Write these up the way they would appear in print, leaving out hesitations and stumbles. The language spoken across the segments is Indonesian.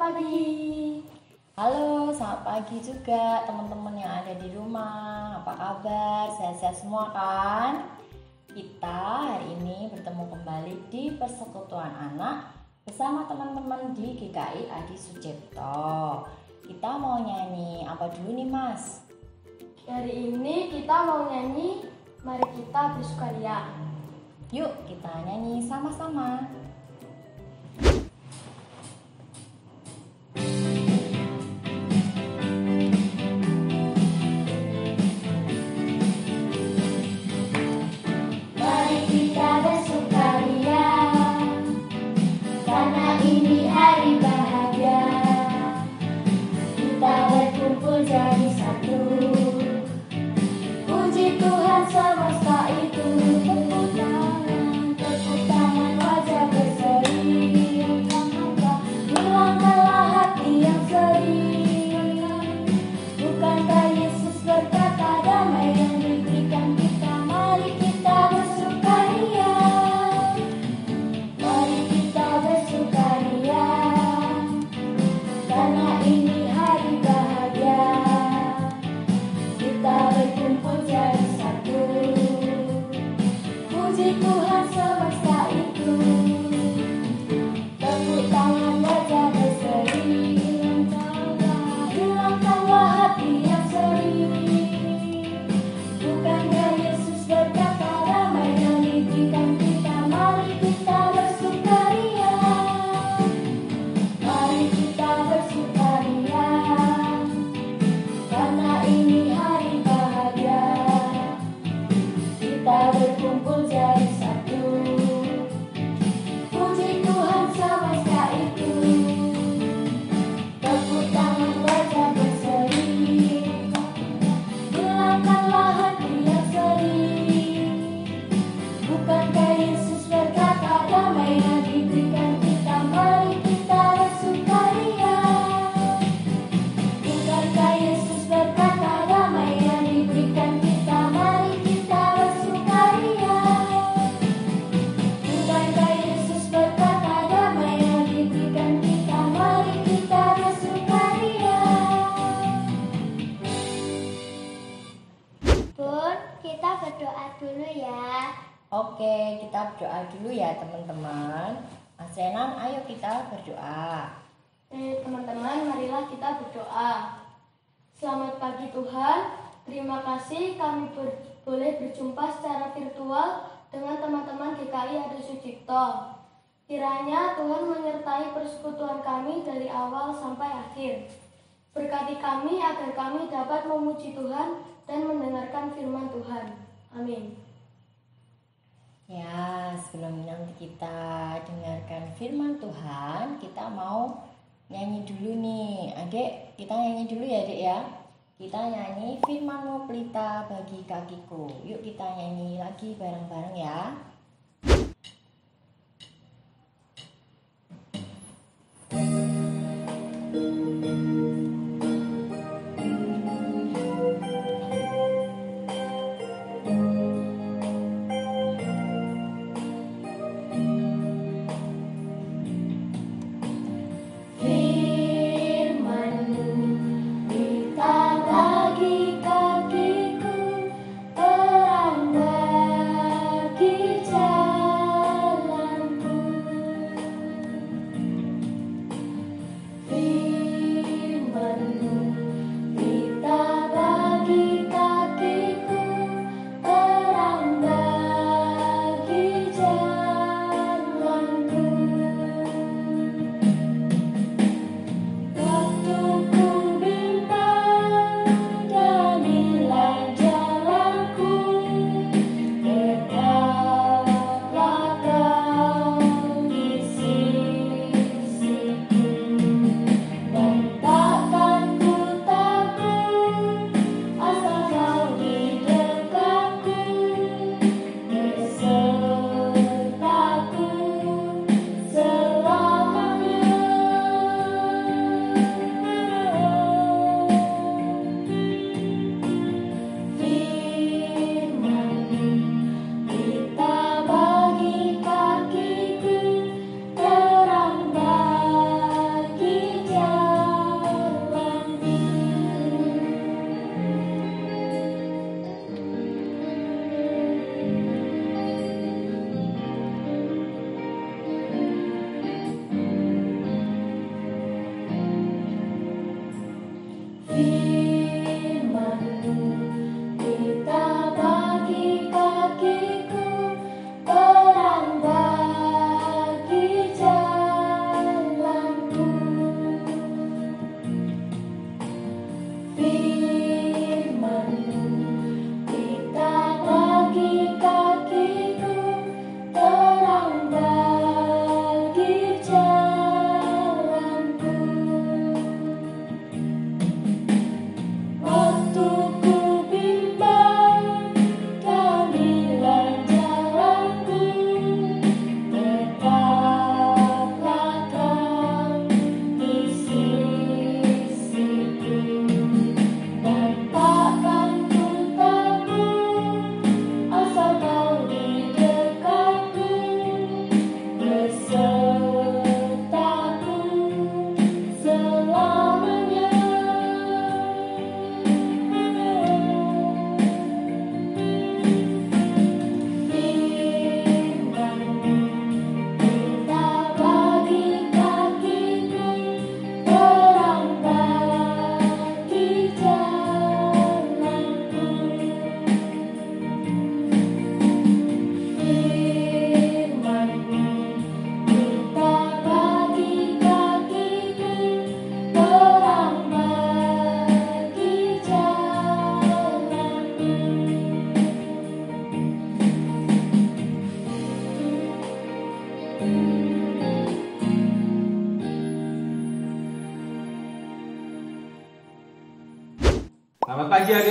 pagi. Halo, selamat pagi juga teman-teman yang ada di rumah. Apa kabar? Sehat-sehat semua kan? Kita hari ini bertemu kembali di Persekutuan Anak bersama teman-teman di GKI Adi Sucipto. Kita mau nyanyi apa dulu nih, Mas? Hari ini kita mau nyanyi Mari Kita Bersukaria. Yuk kita nyanyi sama-sama. Mari kita bersukaria, karena ini hari bahagia. Kita berkumpul jadi satu. Puji Tuhan semesta itu. Tepuk tangan, wajah berseri. Hilangkanlah hati yang sedih. Bukankah Yesus berkata damai yang diberikan kita? Mari kita bersukaria. Mari kita bersukaria, karena ini hari bahagia. Kita berkumpul jadi satu. Puji Tuhan semesta itu. Tepuk tangan, wajah berseri. Hilangkanlah hati yang sedih. Bukankah Yesus berkata damai yang diberikan kita? Mari kita bersukaria. Mari kita bersukaria, karena ini hari bahagia. Kita berkumpul jadi satu. Puji Tuhan semesta itu. Tepuk tangan, wajah berseri. Hilangkanlah hati yang sedih. Bukankah Yesus berkata damai yang diberikan kita? Mari kita bersukaria. Bukankah Yesus berkata damai yang diberikan kita? Mari kita bersukaria. Bukankah Yesus berkata damai yang diberikan kita? Mari kita bersukaria. Bun, kita berdoa dulu ya. Oke, kita berdoa dulu ya teman-teman. Mas Renan, ayo kita berdoa. Teman-teman, marilah kita berdoa. Selamat pagi Tuhan. Terima kasih kami boleh berjumpa secara virtual dengan teman-teman GKI Adi Sucipto. Kiranya Tuhan menyertai persekutuan kami dari awal sampai akhir. Berkati kami agar kami dapat memuji Tuhan dan mendengarkan firman Tuhan. Amin. Ya, sebelum nanti kita dengarkan firman Tuhan, kita mau nyanyi dulu nih. Adik, kita nyanyi dulu ya, Adik ya. Kita nyanyi firman-Mu pelita bagi kakiku. Yuk kita nyanyi lagi bareng-bareng ya. Firman-Mu pelita bagi kakiku, terang bagi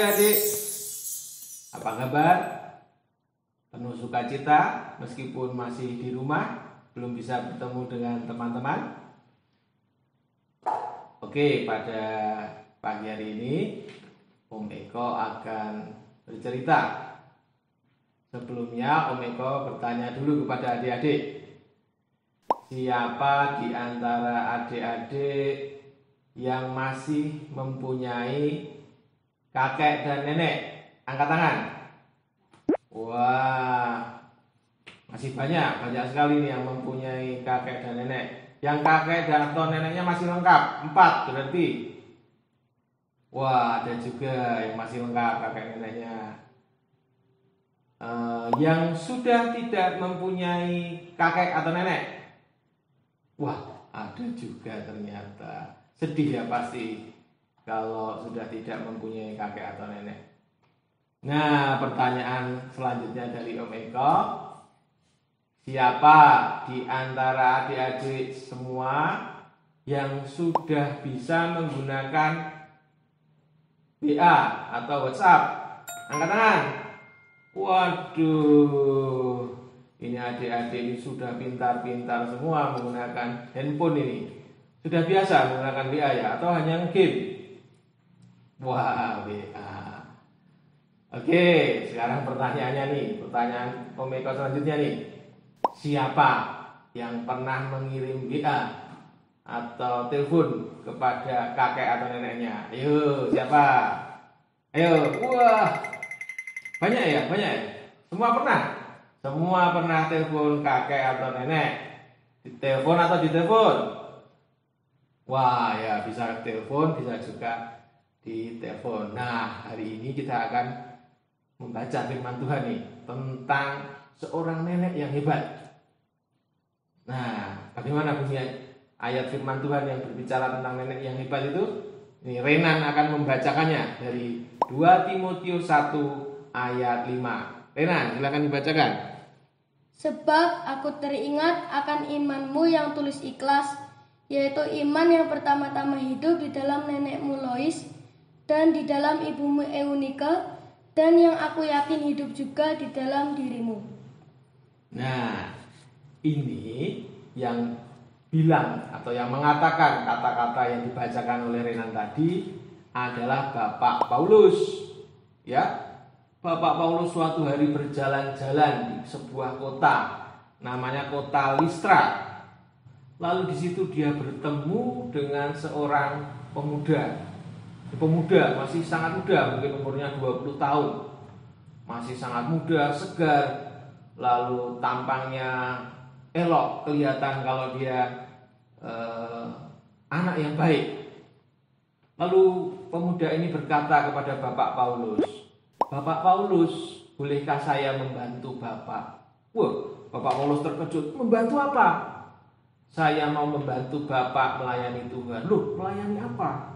adik-adik? Apa kabar? Penuh sukacita meskipun masih di rumah, belum bisa bertemu dengan teman-teman. Oke, pada pagi hari ini Om Eko akan bercerita. Sebelumnya Om Eko bertanya dulu kepada adik-adik. Siapa di antara adik-adik yang masih mempunyai kakek dan nenek? Angkat tangan. Wah, masih banyak sekali nih yang mempunyai kakek dan nenek. Yang kakek dan atau neneknya masih lengkap, 4 berarti. Wah, ada juga yang masih lengkap kakek neneknya. Yang sudah tidak mempunyai kakek atau nenek. Wah, ada juga ternyata. Sedih ya pasti kalau sudah tidak mempunyai kakek atau nenek. Nah, pertanyaan selanjutnya dari Om Eko. Siapa di antara adik-adik semua yang sudah bisa menggunakan WA atau WhatsApp? Angkat tangan. Waduh, ini adik-adik ini sudah pintar-pintar semua menggunakan handphone ini. Sudah biasa menggunakan WA ya, atau hanya game? Wah, WA. Oke, sekarang pertanyaannya nih, pertanyaan Om Eko selanjutnya nih. Siapa yang pernah mengirim WA atau telepon kepada kakek atau neneknya? Ayo, siapa? Ayo, wah, banyak ya? Semua pernah? Semua pernah telepon kakek atau nenek? Ditelepon atau ditelepon? Wah, ya bisa telepon, bisa juga ditelepon. Nah, hari ini kita akan membaca firman Tuhan nih tentang seorang nenek yang hebat. Nah, bagaimana bunyi ayat firman Tuhan yang berbicara tentang nenek yang hebat itu? Ini Renan akan membacakannya dari 2 Timotius 1 ayat 5. Renan, silakan dibacakan. Sebab aku teringat akan imanmu yang tulus ikhlas, yaitu iman yang pertama-tama hidup di dalam nenekmu Lois dan di dalam ibumu Eunike, dan yang aku yakin hidup juga di dalam dirimu. Nah, ini yang bilang atau yang mengatakan kata-kata yang dibacakan oleh Renan tadi adalah Bapak Paulus. Ya, Bapak Paulus suatu hari berjalan-jalan di sebuah kota, namanya kota Listra. Lalu di situ dia bertemu dengan seorang pemuda. Pemuda masih sangat muda, mungkin umurnya 20 tahun. Masih sangat muda, segar, lalu tampangnya elok, kelihatan kalau dia anak yang baik. Lalu pemuda ini berkata kepada Bapak Paulus, "Bapak Paulus, bolehkah saya membantu Bapak?" Wah, Bapak Paulus terkejut, "Membantu apa?" "Saya mau membantu Bapak melayani Tuhan." "Loh, melayani apa?"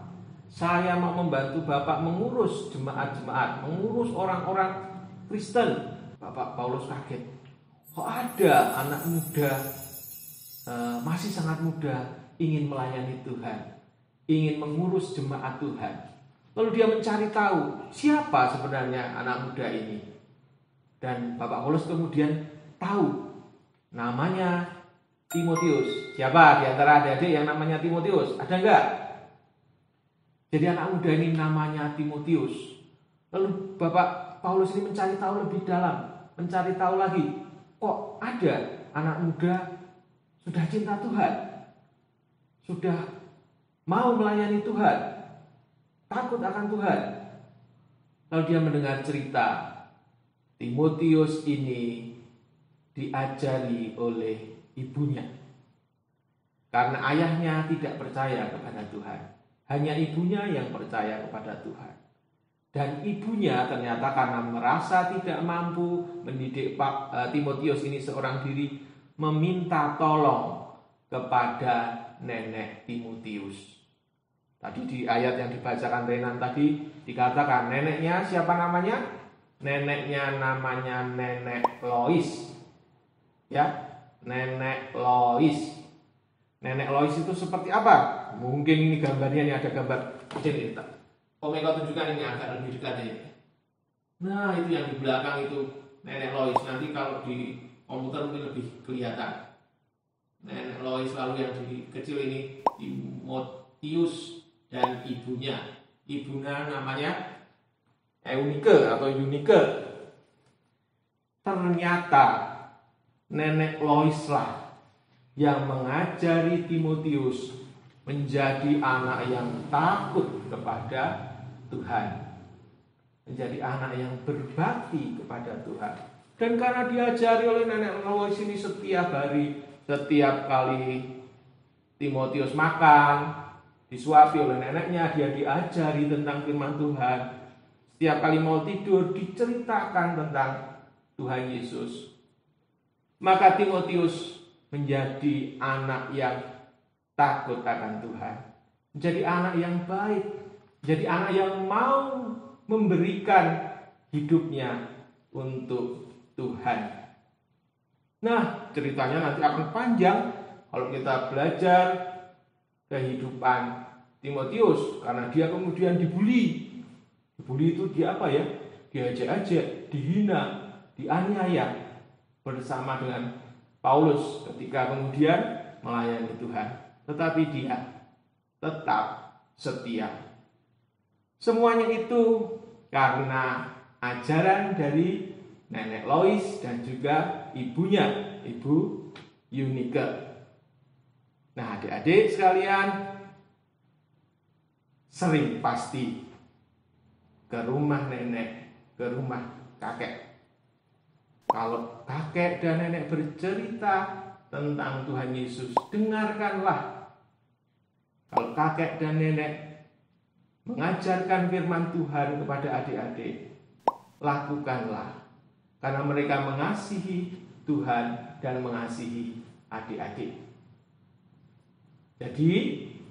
"Saya mau membantu Bapak mengurus jemaat-jemaat, mengurus orang-orang Kristen." Bapak Paulus kaget. Kok ada anak muda, masih sangat muda, ingin melayani Tuhan, ingin mengurus jemaat Tuhan. Lalu dia mencari tahu siapa sebenarnya anak muda ini. Dan Bapak Paulus kemudian tahu namanya Timotius. Siapa di antara adik-adik yang namanya Timotius? Ada enggak? Jadi anak muda ini namanya Timotius. Lalu Bapak Paulus ini mencari tahu lebih dalam, mencari tahu lagi, kok ada anak muda sudah cinta Tuhan, sudah mau melayani Tuhan, takut akan Tuhan. Lalu dia mendengar cerita Timotius ini diajari oleh ibunya. Karena ayahnya tidak percaya kepada Tuhan, hanya ibunya yang percaya kepada Tuhan. Dan ibunya ternyata karena merasa tidak mampu mendidik Timotius ini seorang diri, meminta tolong kepada nenek Timotius. Tadi di ayat yang dibacakan Renan tadi dikatakan neneknya siapa namanya? Neneknya namanya Nenek Lois. Ya, Nenek Lois. Nenek Lois itu seperti apa? Mungkin ini gambarnya, ini ada gambar kecil ini. Om Eko tunjukkan ini agak lebih dekat ya. Nah, itu yang di belakang itu Nenek Lois. Nanti kalau di komputer mungkin lebih kelihatan. Nenek Lois, lalu yang di kecil ini Timotius dan ibunya. Ibunya namanya Eunike atau Yunike. Ternyata Nenek Lois lah yang mengajari Timotius menjadi anak yang takut kepada Tuhan. Menjadi anak yang berbakti kepada Tuhan. Dan karena diajari oleh Nenek Lois ini setiap hari, setiap kali Timotius makan, disuapi oleh neneknya, dia diajari tentang firman Tuhan. Setiap kali mau tidur, diceritakan tentang Tuhan Yesus. Maka Timotius menjadi anak yang takut akan Tuhan. Menjadi anak yang baik. Menjadi anak yang mau memberikan hidupnya untuk Tuhan. Nah, ceritanya nanti akan panjang kalau kita belajar kehidupan Timotius, karena dia kemudian dibully. Dibully itu dia apa ya? Diajak-ajak, dihina, dianiaya bersama dengan Paulus ketika kemudian melayani Tuhan. Tetapi dia tetap setia. Semuanya itu karena ajaran dari Nenek Lois dan juga ibunya, Ibu Yunike. Nah, adik-adik sekalian, sering pasti ke rumah nenek, ke rumah kakek. Kalau kakek dan nenek bercerita tentang Tuhan Yesus, dengarkanlah. Kalau kakek dan nenek mengajarkan firman Tuhan kepada adik-adik, lakukanlah. Karena mereka mengasihi Tuhan dan mengasihi adik-adik. Jadi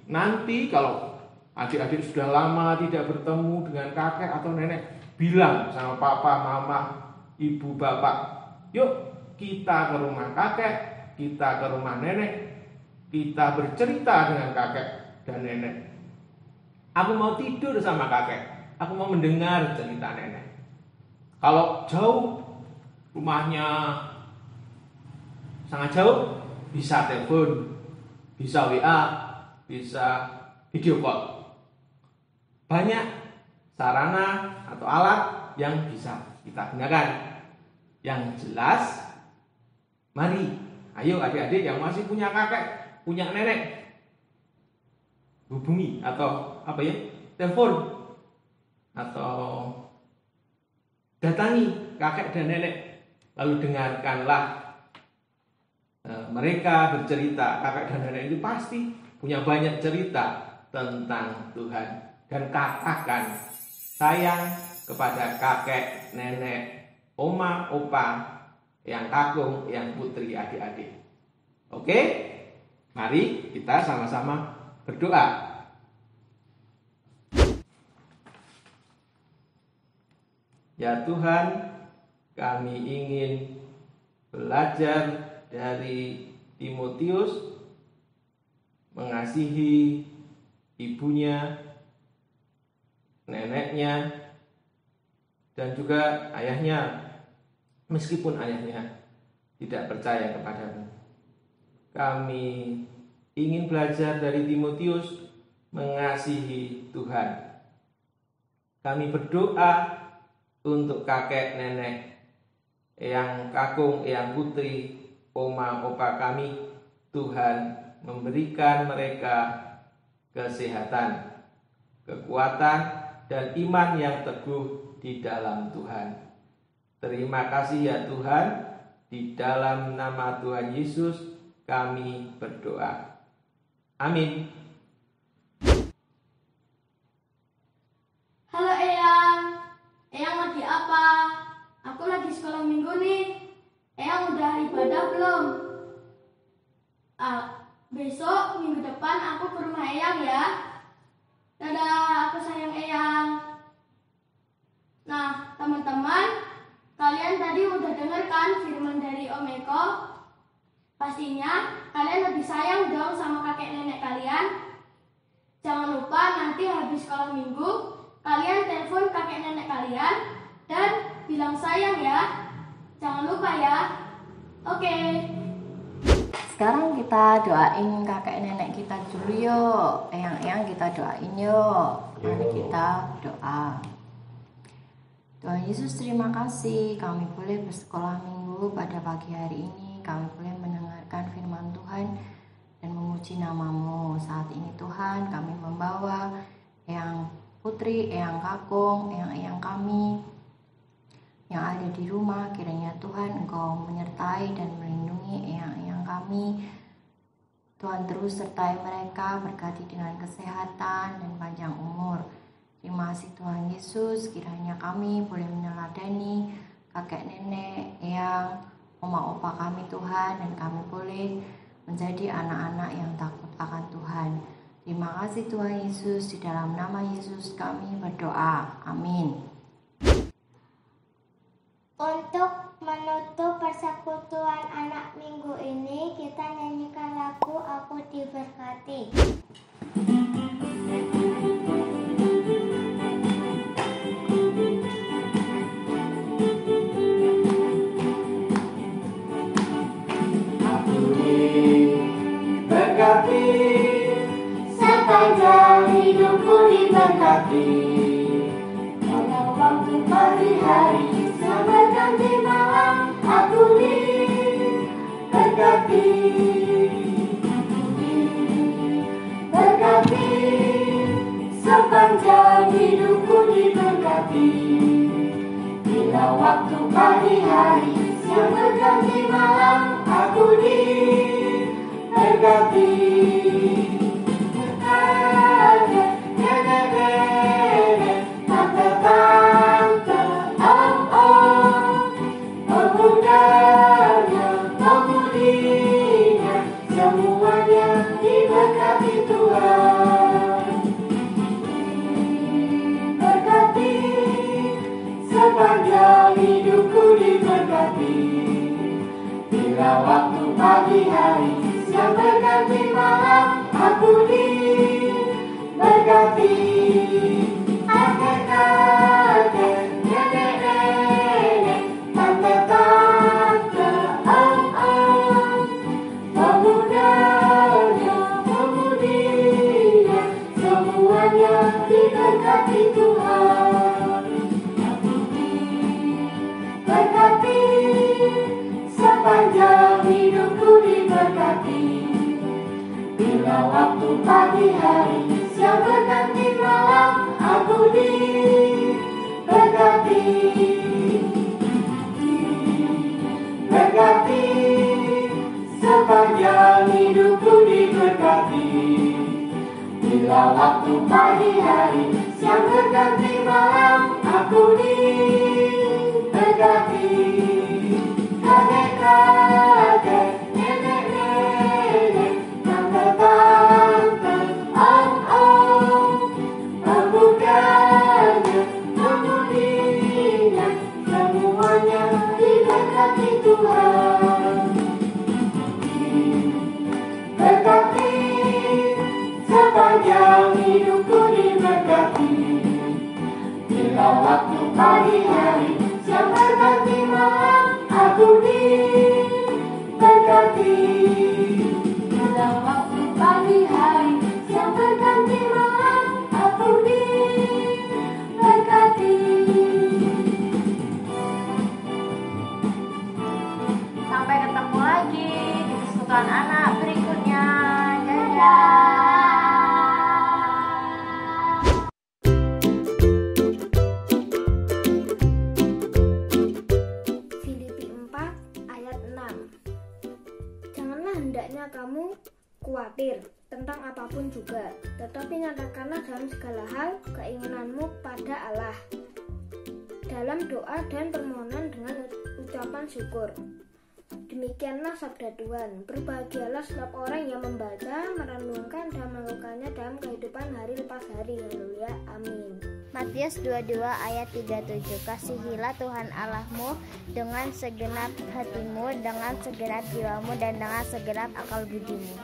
nanti kalau adik-adik sudah lama tidak bertemu dengan kakek atau nenek, bilang sama papa, mama, ibu, bapak, yuk kita ke rumah kakek, kita ke rumah nenek, kita bercerita dengan kakek dan nenek. Aku mau tidur sama kakek, aku mau mendengar cerita nenek. Kalau jauh, rumahnya sangat jauh, bisa telepon, bisa WA, bisa video call. Banyak sarana atau alat yang bisa kita gunakan. Yang jelas, mari, ayo adik-adik yang masih punya kakek, punya nenek, hubungi atau telepon atau datangi kakek dan nenek, lalu dengarkanlah mereka bercerita. Kakek dan nenek itu pasti punya banyak cerita tentang Tuhan, dan katakan sayang kepada kakek, nenek, oma, opa, yang kakung, yang putri, adik-adik. Oke, mari kita sama-sama berdoa. Ya Tuhan, kami ingin belajar dari Timotius, mengasihi ibunya, neneknya, dan juga ayahnya, meskipun ayahnya tidak percaya kepadamu. Kami ingin belajar dari Timotius mengasihi Tuhan. Kami berdoa untuk kakek, nenek, eyang kakung, eyang putri, oma, opa kami. Tuhan memberikan mereka kesehatan, kekuatan, dan iman yang teguh di dalam Tuhan. Terima kasih ya Tuhan, di dalam nama Tuhan Yesus kami berdoa. Amin. Halo Eyang, Eyang lagi apa? Aku lagi sekolah minggu nih. Eyang udah ibadah belum? Besok minggu depan aku ke rumah Eyang ya. Dadah, aku sayang Eyang. Nah, teman-teman, kalian tadi udah dengar kan firman dari Om Eko? Pastinya kalian lebih sayang dong sama kakek nenek kalian. Jangan lupa nanti habis sekolah minggu, kalian telepon kakek nenek kalian dan bilang sayang ya. Jangan lupa ya. Oke. Sekarang kita doain kakek nenek kita dulu yuk. Eyang kita doain yuk. Mari kita doa. Tuhan Yesus, terima kasih kami boleh bersekolah minggu pada pagi hari ini. Kami boleh mendengarkan firman Tuhan dan memuji nama-Mu. Saat ini Tuhan, kami membawa Eyang Putri, Eyang Kakung, Eyang kami yang ada di rumah. Kiranya Tuhan Engkau menyertai dan melindungi eyang-eyang kami. Tuhan terus sertai mereka, berkati dengan kesehatan dan panjang umur. Terima kasih Tuhan Yesus, kiranya kami boleh meneladani kakek nenek, eyang, oma opa kami Tuhan, dan kami boleh menjadi anak-anak yang takut akan Tuhan. Terima kasih Tuhan Yesus, di dalam nama Yesus kami berdoa. Amin. Untuk menutup persekutuan anak minggu ini, kita nyanyikan lagu Aku Diberkati. Aku diberkati, Sepanjang hidupku diberkati, walau waktu pagi hari yang berganti malam aku diberkati. Berkati, sepanjang hidupku diberkati. Bila waktu pagi hari yang berganti malam aku diberkati. Kakek, nenek, tante, om, pemudanya, pemudinya, semuanya diberkati Tuhan. Berkati, sepanjang hidupku diberkati. Bila waktu pagi hari siang berganti malam aku diberkati. Kakek, nenek, tante, om, pemudanya, pemudinya, semuanya diberkati Tuhan. Berkati, sepanjang hidupku diberkati. Bila waktu pagi hari siang berganti malam aku diberkati. Berkati, sepanjang hidupku diberkati. Bila waktu pagi hari siang berganti malam aku diberkati. Kakek, nenek, tante, om, pemudanya, pemudinya, semuanya diberkati Tuhan. Berkati, sepanjang hidupku diberkati. Bila waktu pagi hari siang berganti malam aku diberkati. Bila waktu pagi hari siang berganti malam aku diberkati. Sampai ketemu lagi di persekutuan anak berikutnya. Dadah. Filipi 4 ayat 6. Janganlah hendaknya kamu khawatir tentang apapun juga, tetapi nyatakanlah dalam segala hal keinginanmu pada Allah dalam doa dan permohonan dengan ucapan syukur. Demikianlah sabda Tuhan. Berbahagialah setiap orang yang membaca, merenungkan, dan melakukannya dalam kehidupan hari lepas hari. Haleluya. Amin. Matius 22 ayat 37. Kasihilah Tuhan Allahmu dengan segenap hatimu, dengan segenap jiwamu, dan dengan segenap akal budimu.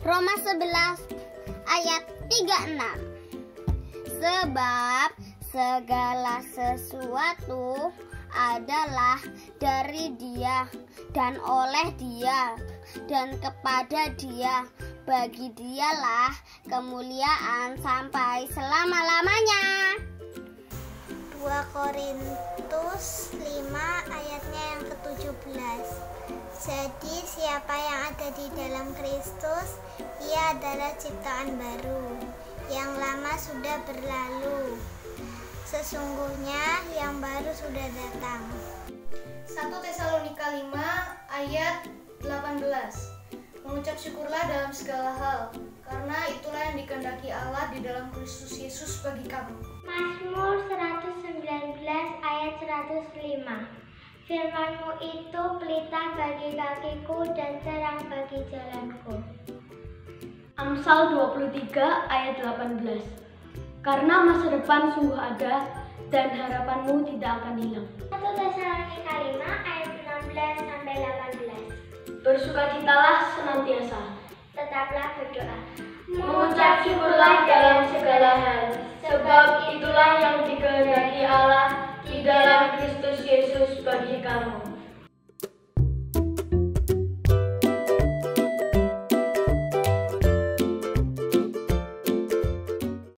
Roma 11 ayat 36. Sebab segala sesuatu adalah dari Dia dan oleh Dia dan kepada Dia. Bagi Dialah kemuliaan sampai selama-lamanya. 2 Korintus 5 ayatnya yang ke-17. Jadi siapa yang ada di dalam Kristus, ia adalah ciptaan baru. Yang lama sudah berlalu, sesungguhnya yang baru sudah datang. 1 Tesalonika 5 ayat 18. Mengucap syukurlah dalam segala hal, karena itulah yang dikehendaki Allah di dalam Kristus Yesus bagi kamu. Mazmur 119 ayat 105. Firman-Mu itu pelita bagi kakiku dan terang bagi jalanku. Amsal 23 ayat 18. Karena masa depan sungguh ada dan harapanmu tidak akan hilang. 1 Tesalonika 5 ayat 16 sampai 18. Bersukacitalah senantiasa, Tetaplah berdoa. mengucap syukurlah dalam segala hal, sebab itulah yang dikehendaki Allah di dalam Kristus Yesus bagi kamu.